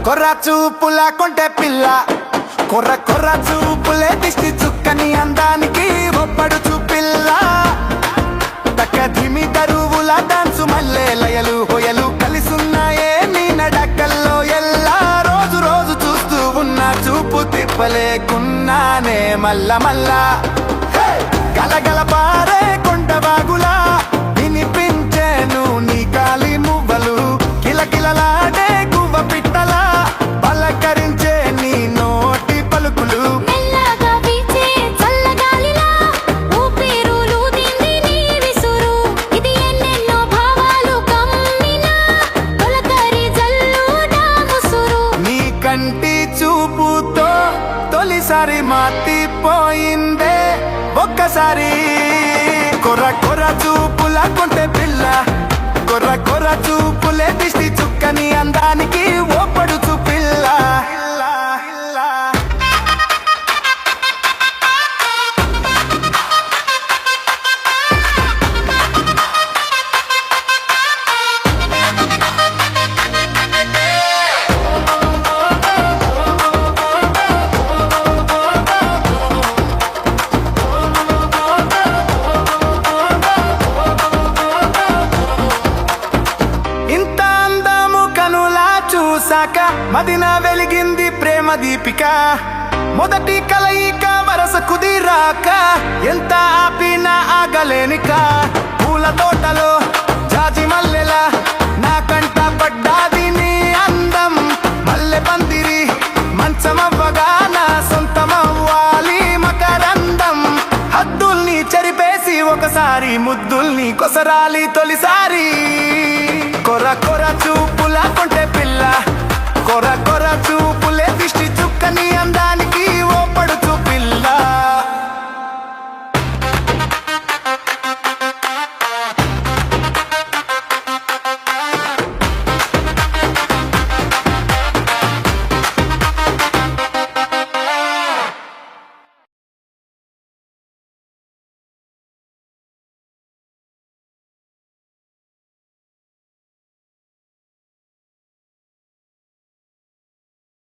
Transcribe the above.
కొర్ర చూపుల కొంటె పిల్ల కొర్ర చూపులే దిష్టి చుక్కని అందానికి ఒప్పడు చూపిల్ల తక్క ధిమి దరువుల డాన్సు మల్లె లయలు హొయలు కలిసున్నాయే నీ నడకల్లో ఎల్లా రోజు రోజు చూస్తూ ఉన్నా చూపు తిప్పలేకున్నానే మల్ల గలగల పారే కొండవాగులా వినిపించేను నీ కాలి మువ్వలు కిలకిలలాడే గువ్వ పిట్టలా పలకరించే నీ నోటి పలుకులు మెల్లగా వీచే చల్లగాలిలా ఊపిరులూదింది నీ విసురు ఇది ఎన్నెన్నో భావాలు కమ్మినా తొలకరి జల్లుడా ముసురు నీ కంటి చూపుతో తొలిసారి మాతిపోయిందే ఒక్కసారి కొర్ర చూపుల కొంటె పిల్ల కొర్ర చూపులే దిష్టి చుక్కని అందానికి ఓపడు చూపిల్ల ఇంత అందము కనులా చూసాక మదిన వెలిగింది ప్రేమ దీపిక మొదటి కలయిక వరస కుదిరాక ఎంత ఆపినా ఆగలేనిక పూల తోటలో జాజి మల్లెల నా కంట పడ్డాది నీ అందం మల్లె పందిరి మంచమవ్వగా నా సొంతమవ్వాలి మకరందం హద్దుల్ని చెరిపేసి ఒకసారి ముద్దుల్ని కొసరాలి తొలిసారి కొర్ర చూపుల కొంటె పిల్ల కొర్ర చూపులే దిష్టి చుక్కని అందా